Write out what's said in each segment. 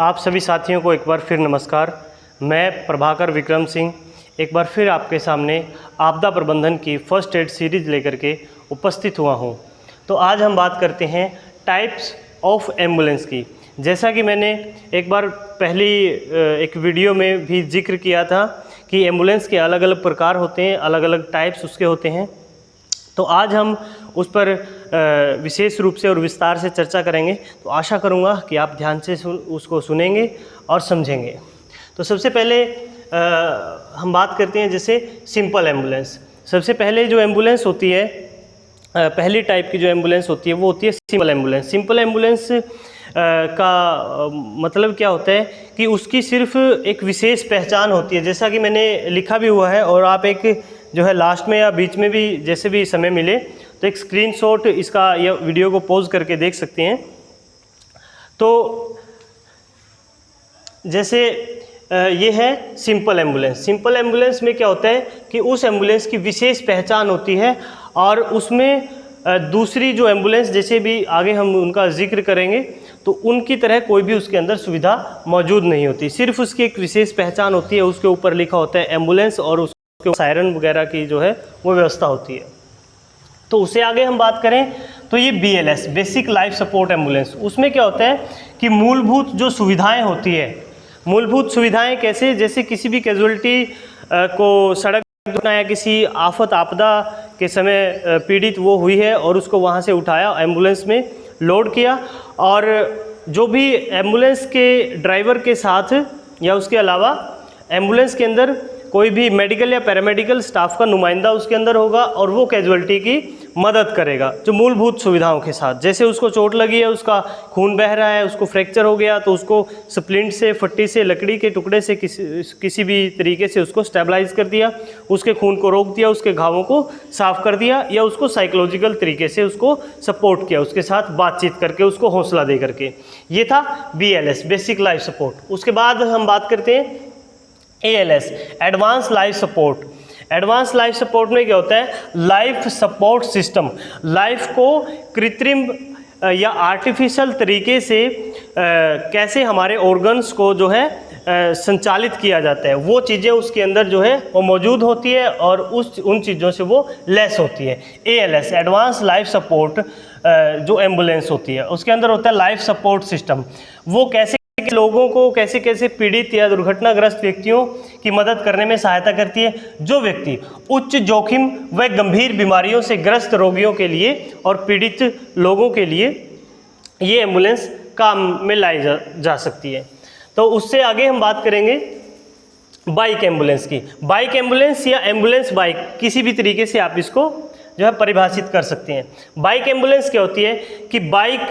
आप सभी साथियों को एक बार फिर नमस्कार। मैं प्रभाकर विक्रम सिंह एक बार फिर आपके सामने आपदा प्रबंधन की फर्स्ट एड सीरीज़ लेकर के उपस्थित हुआ हूं। तो आज हम बात करते हैं टाइप्स ऑफ एम्बुलेंस की। जैसा कि मैंने एक बार पहली एक वीडियो में भी जिक्र किया था कि एम्बुलेंस के अलग अलग प्रकार होते हैं, अलग अलग टाइप्स उसके होते हैं। तो आज हम उस पर विशेष रूप से और विस्तार से चर्चा करेंगे। तो आशा करूँगा कि आप ध्यान से उसको सुनेंगे और समझेंगे। तो सबसे पहले हम बात करते हैं जैसे सिंपल एम्बुलेंस। सबसे पहले जो एम्बुलेंस होती है, पहली टाइप की जो एम्बुलेंस होती है वो होती है सिंपल एम्बुलेंस। सिंपल एम्बुलेंस का मतलब क्या होता है कि उसकी सिर्फ एक विशेष पहचान होती है, जैसा कि मैंने लिखा भी हुआ है। और आप एक जो है लास्ट में या बीच में भी जैसे भी समय मिले तो एक स्क्रीनशॉट इसका या वीडियो को पॉज करके देख सकते हैं। तो जैसे ये है सिंपल एम्बुलेंस। सिंपल एम्बुलेंस में क्या होता है कि उस एम्बुलेंस की विशेष पहचान होती है और उसमें दूसरी जो एम्बुलेंस जैसे भी आगे हम उनका जिक्र करेंगे तो उनकी तरह कोई भी उसके अंदर सुविधा मौजूद नहीं होती। सिर्फ उसकी एक विशेष पहचान होती है, उसके ऊपर लिखा होता है एम्बुलेंस और उसके सायरन वगैरह की जो है वो व्यवस्था होती है। तो उससे आगे हम बात करें तो ये BLS basic life support ambulance, उसमें क्या होता है कि मूलभूत जो सुविधाएं होती है, मूलभूत सुविधाएं कैसे, जैसे किसी भी कैजुअलिटी को सड़क दुर्घटना या किसी आफत आपदा के समय पीड़ित वो हुई है और उसको वहाँ से उठाया, एम्बुलेंस में लोड किया, और जो भी एम्बुलेंस के ड्राइवर के साथ या उसके अलावा एम्बुलेंस के अंदर कोई भी मेडिकल या पैरामेडिकल स्टाफ का नुमाइंदा उसके अंदर होगा और वो कैजुअलिटी की मदद करेगा जो मूलभूत सुविधाओं के साथ। जैसे उसको चोट लगी है, उसका खून बह रहा है, उसको फ्रैक्चर हो गया तो उसको स्प्लिंट से, फट्टी से, लकड़ी के टुकड़े से किसी भी तरीके से उसको स्टेबलाइज कर दिया, उसके खून को रोक दिया, उसके घावों को साफ कर दिया, या उसको साइकोलॉजिकल तरीके से उसको सपोर्ट किया, उसके साथ बातचीत करके, उसको हौसला दे करके। ये था BLS बेसिक लाइफ सपोर्ट। उसके बाद हम बात करते हैं ALS advance life support. Advance life support में क्या होता है, लाइफ सपोर्ट सिस्टम, लाइफ को कृत्रिम या आर्टिफिशियल तरीके से कैसे हमारे ऑर्गन्स को जो है संचालित किया जाता है, वो चीज़ें उसके अंदर जो है वो मौजूद होती है और उन चीज़ों से वो लेस होती है। ALS एडवांस लाइफ सपोर्ट जो एम्बुलेंस होती है उसके अंदर होता है लाइफ सपोर्ट सिस्टम। वो कैसे लोगों को कैसे कैसे पीड़ित या दुर्घटनाग्रस्त व्यक्तियों की मदद करने में सहायता करती है। जो व्यक्ति उच्च जोखिम व गंभीर बीमारियों से ग्रस्त रोगियों के लिए और पीड़ित लोगों के लिए ये एम्बुलेंस काम में लाई जा सकती है। तो उससे आगे हम बात करेंगे बाइक एम्बुलेंस की। बाइक एम्बुलेंस या एम्बुलेंस बाइक, किसी भी तरीके से आप इसको जो है परिभाषित कर सकते हैं। बाइक एम्बुलेंस क्या होती है कि बाइक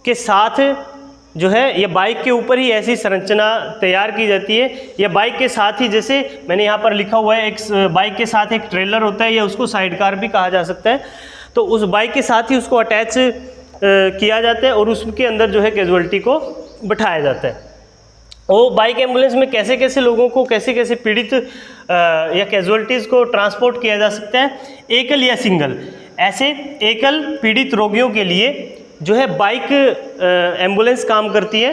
के साथ जो है ये बाइक के ऊपर ही ऐसी संरचना तैयार की जाती है, या बाइक के साथ ही, जैसे मैंने यहाँ पर लिखा हुआ है, एक बाइक के साथ एक ट्रेलर होता है या उसको साइड कार भी कहा जा सकता है। तो उस बाइक के साथ ही उसको अटैच किया जाता है और उसके अंदर जो है कैजुअलिटी को बिठाया जाता है। वो बाइक एम्बुलेंस में कैसे कैसे लोगों को, कैसे कैसे पीड़ित या कैजुअलिटीज़ को ट्रांसपोर्ट किया जा सकता है। एकल या सिंगल, ऐसे एकल पीड़ित रोगियों के लिए जो है बाइक एम्बुलेंस काम करती है,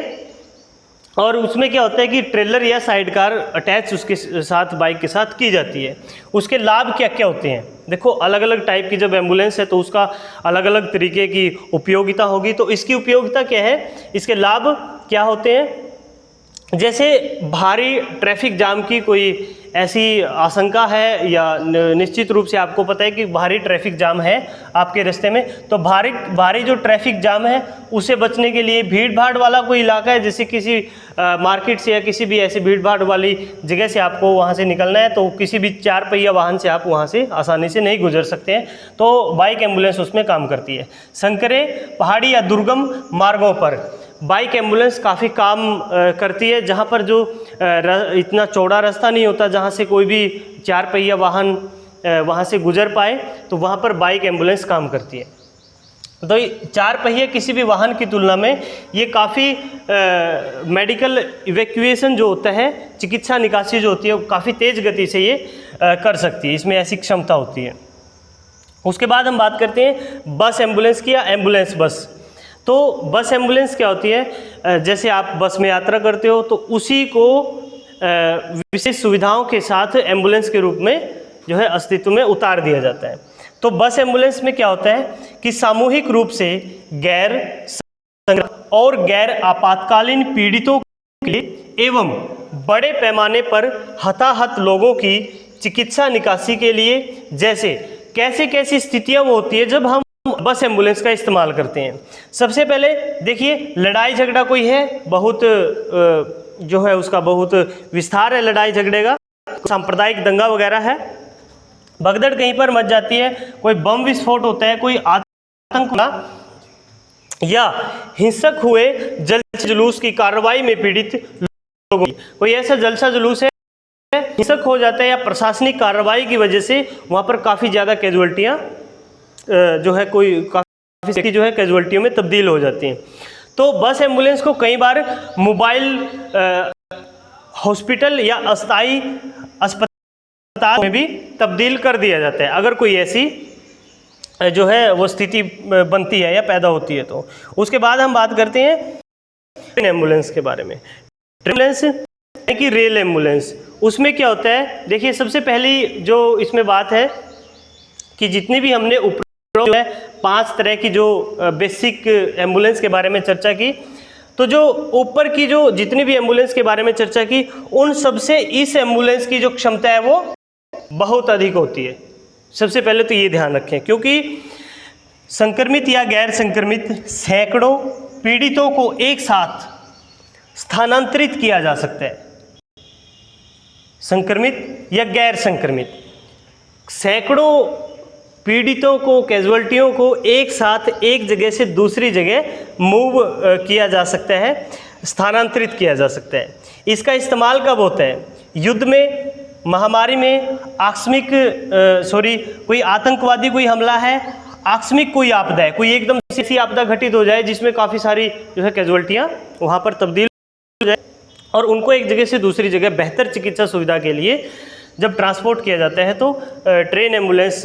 और उसमें क्या होता है कि ट्रेलर या साइड कार अटैच उसके साथ बाइक के साथ की जाती है। उसके लाभ क्या क्या होते हैं, देखो अलग अलग टाइप की जब एम्बुलेंस है तो उसका अलग अलग तरीके की उपयोगिता होगी। तो इसकी उपयोगिता क्या है, इसके लाभ क्या होते हैं, जैसे भारी ट्रैफिक जाम की कोई ऐसी आशंका है या निश्चित रूप से आपको पता है कि भारी ट्रैफिक जाम है आपके रास्ते में, तो भारी जो ट्रैफिक जाम है उसे बचने के लिए, भीड़ भाड़ वाला कोई इलाका है जैसे किसी मार्केट से या किसी भी ऐसी भीड़ भाड़ वाली जगह से आपको वहाँ से निकलना है, तो किसी भी 4 पहिया वाहन से आप वहाँ से आसानी से नहीं गुजर सकते हैं, तो बाइक एम्बुलेंस उसमें काम करती है। संकरे, पहाड़ी या दुर्गम मार्गों पर बाइक एम्बुलेंस काफ़ी काम करती है, जहाँ पर जो इतना चौड़ा रास्ता नहीं होता जहाँ से कोई भी 4 पहिया वाहन वहाँ से गुजर पाए, तो वहाँ पर बाइक एम्बुलेंस काम करती है। तो 4 पहिए किसी भी वाहन की तुलना में ये काफ़ी मेडिकल इवैक्यूएशन जो होता है, चिकित्सा निकासी जो होती है, वो काफ़ी तेज़ गति से ये कर सकती है, इसमें ऐसी क्षमता होती है। उसके बाद हम बात करते हैं बस एम्बुलेंस की या एम्बुलेंस बस। तो बस एम्बुलेंस क्या होती है, जैसे आप बस में यात्रा करते हो तो उसी को विशेष सुविधाओं के साथ एम्बुलेंस के रूप में जो है अस्तित्व में उतार दिया जाता है। तो बस एम्बुलेंस में क्या होता है कि सामूहिक रूप से गैर और गैर आपातकालीन पीड़ितों के लिए एवं बड़े पैमाने पर हताहत लोगों की चिकित्सा निकासी के लिए, जैसे कैसी स्थितियां होती है जब हम बस एम्बुलेंस का इस्तेमाल करते हैं। सबसे पहले देखिए, लड़ाई झगड़ा कोई है, बहुत जो है उसका बहुत विस्तार है लड़ाई झगड़े का, सांप्रदायिक दंगा वगैरह है, भगदड़ कहीं पर मच जाती है, कोई बम विस्फोट होता है, कोई आतंक या हिंसक हुए जलसा जुलूस की कार्रवाई में पीड़ित लोगों, कोई ऐसा जलसा जुलूस है हिंसक हो जाता है या प्रशासनिक कार्रवाई की वजह से वहाँ पर काफ़ी ज़्यादा कैजुअल्टियाँ जो है काफ़ी जो है कैजुअल्टियों में तब्दील हो जाती हैं। तो बस एम्बुलेंस को कई बार मोबाइल हॉस्पिटल या अस्थायी अस्पताल में भी तब्दील कर दिया जाता है, अगर कोई ऐसी जो है वो स्थिति बनती है या पैदा होती है। तो उसके बाद हम बात करते हैं ट्रेन एम्बुलेंस के बारे में। एम्बुलेंस कि रेल एम्बुलेंस, उसमें क्या होता है, देखिए सबसे पहली जो इसमें बात है कि जितनी भी हमने ऊपर जो है 5 तरह की जो बेसिक एम्बुलेंस के बारे में चर्चा की, तो जो ऊपर की जो जितनी भी एम्बुलेंस के बारे में चर्चा की, उन सबसे इस एम्बुलेंस की जो क्षमता है वो बहुत अधिक होती है। सबसे पहले तो ये ध्यान रखें, क्योंकि संक्रमित या गैर संक्रमित सैकड़ों पीड़ितों को एक साथ स्थानांतरित किया जा सकता है। संक्रमित या गैर संक्रमित सैकड़ों पीड़ितों को, कैजुअल्टियों को एक साथ एक जगह से दूसरी जगह मूव किया जा सकता है, स्थानांतरित किया जा सकता है। इसका इस्तेमाल कब होता है? युद्ध में, महामारी में, कोई आतंकवादी कोई हमला है, आकस्मिक कोई आपदा है, कोई एकदम ऐसी आपदा घटित हो जाए जिसमें काफ़ी सारी जो है कैजुअल्टियाँ वहाँ पर तब्दील हो जाए और उनको एक जगह से दूसरी जगह बेहतर चिकित्सा सुविधा के लिए जब ट्रांसपोर्ट किया जाता है तो ट्रेन एम्बुलेंस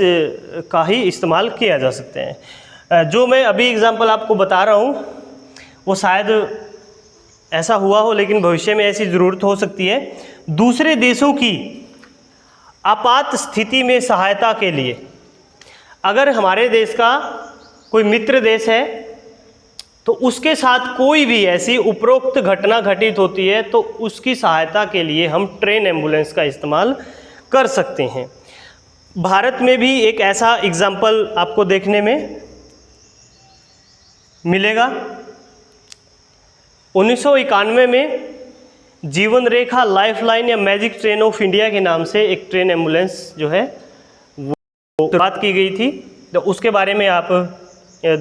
का ही इस्तेमाल किया जा सकते हैं। जो मैं अभी एग्जांपल आपको बता रहा हूँ वो शायद ऐसा हुआ हो, लेकिन भविष्य में ऐसी ज़रूरत हो सकती है। दूसरे देशों की आपात स्थिति में सहायता के लिए, अगर हमारे देश का कोई मित्र देश है तो उसके साथ कोई भी ऐसी उपरोक्त घटना घटित होती है तो उसकी सहायता के लिए हम ट्रेन एम्बुलेंस का इस्तेमाल कर सकते हैं। भारत में भी एक ऐसा एग्जाम्पल आपको देखने में मिलेगा। 1991 में जीवन रेखा लाइफलाइन या मैजिक ट्रेन ऑफ इंडिया के नाम से एक ट्रेन एम्बुलेंस जो है वो शुरुआत की गई थी। तो उसके बारे में आप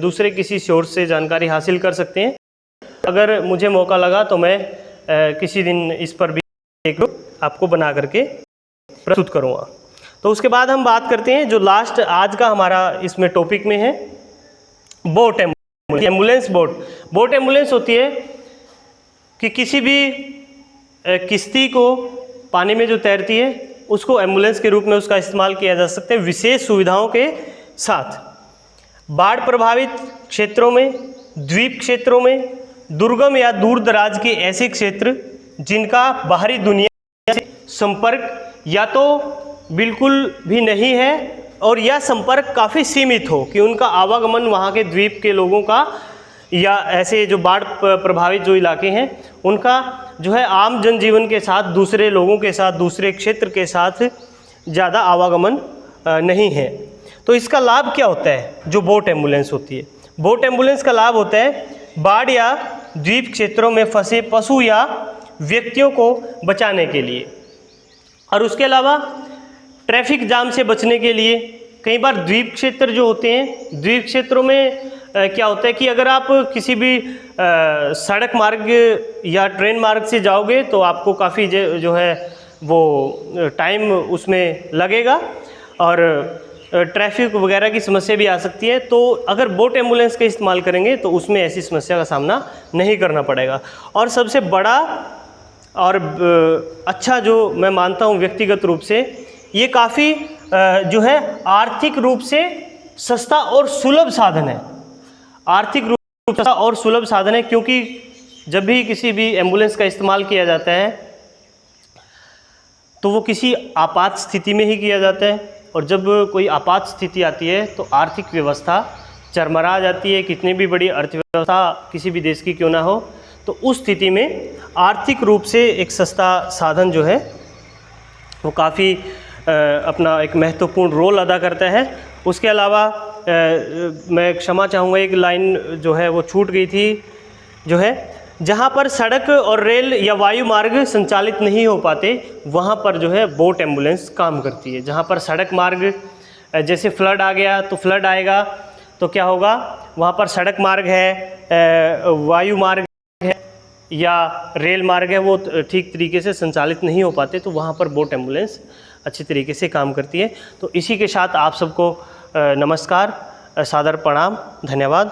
दूसरे किसी सोर्स से जानकारी हासिल कर सकते हैं। अगर मुझे मौका लगा तो मैं किसी दिन इस पर भी एक आपको बना करके प्रस्तुत करूँगा। तो उसके बाद हम बात करते हैं जो लास्ट आज का हमारा इसमें टॉपिक में है, बोट एम्बुलेंस। बोट एम्बुलेंस होती है कि किसी भी किश्ती को पानी में जो तैरती है उसको एम्बुलेंस के रूप में उसका इस्तेमाल किया जा सकता है विशेष सुविधाओं के साथ। बाढ़ प्रभावित क्षेत्रों में, द्वीप क्षेत्रों में, दुर्गम या दूर दराज के ऐसे क्षेत्र जिनका बाहरी दुनिया से संपर्क या तो बिल्कुल भी नहीं है और या संपर्क काफ़ी सीमित हो, कि उनका आवागमन वहाँ के द्वीप के लोगों का या ऐसे जो बाढ़ प्रभावित जो इलाके हैं उनका जो है आम जनजीवन के साथ, दूसरे लोगों के साथ, दूसरे क्षेत्र के साथ ज़्यादा आवागमन नहीं है। तो इसका लाभ क्या होता है जो बोट एम्बुलेंस होती है? बोट एम्बुलेंस का लाभ होता है बाढ़ या द्वीप क्षेत्रों में फंसे पशु या व्यक्तियों को बचाने के लिए, और उसके अलावा ट्रैफिक जाम से बचने के लिए। कई बार द्वीप क्षेत्र जो होते हैं, द्वीप क्षेत्रों में क्या होता है कि अगर आप किसी भी सड़क मार्ग या ट्रेन मार्ग से जाओगे तो आपको काफ़ी जो है वो टाइम उसमें लगेगा और ट्रैफिक वगैरह की समस्या भी आ सकती है। तो अगर बोट एम्बुलेंस का इस्तेमाल करेंगे तो उसमें ऐसी समस्या का सामना नहीं करना पड़ेगा। और सबसे बड़ा और अच्छा जो मैं मानता हूँ व्यक्तिगत रूप से, ये काफ़ी जो है आर्थिक रूप से सस्ता और सुलभ साधन है। आर्थिक रूप सस्ता और सुलभ साधन है, क्योंकि जब भी किसी भी एम्बुलेंस का इस्तेमाल किया जाता है तो वो किसी आपात स्थिति में ही किया जाता है, और जब कोई आपात स्थिति आती है तो आर्थिक व्यवस्था चरमरा जाती है, कितनी भी बड़ी अर्थव्यवस्था किसी भी देश की क्यों ना हो, तो उस स्थिति में आर्थिक रूप से एक सस्ता साधन जो है वो काफ़ी अपना एक महत्वपूर्ण रोल अदा करता है। उसके अलावा मैं क्षमा चाहूँगा, एक लाइन जो है वो छूट गई थी, जो है जहाँ पर सड़क और रेल या वायु मार्ग संचालित नहीं हो पाते वहाँ पर जो है बोट एम्बुलेंस काम करती है। जहाँ पर सड़क मार्ग, जैसे फ्लड आ गया तो फ्लड आएगा तो क्या होगा, वहाँ पर सड़क मार्ग है, वायु मार्ग है या रेल मार्ग है, वो ठीक तरीके से संचालित नहीं हो पाते, तो वहाँ पर बोट एम्बुलेंस अच्छी तरीके से काम करती है। तो इसी के साथ आप सबको नमस्कार, सादर प्रणाम, धन्यवाद।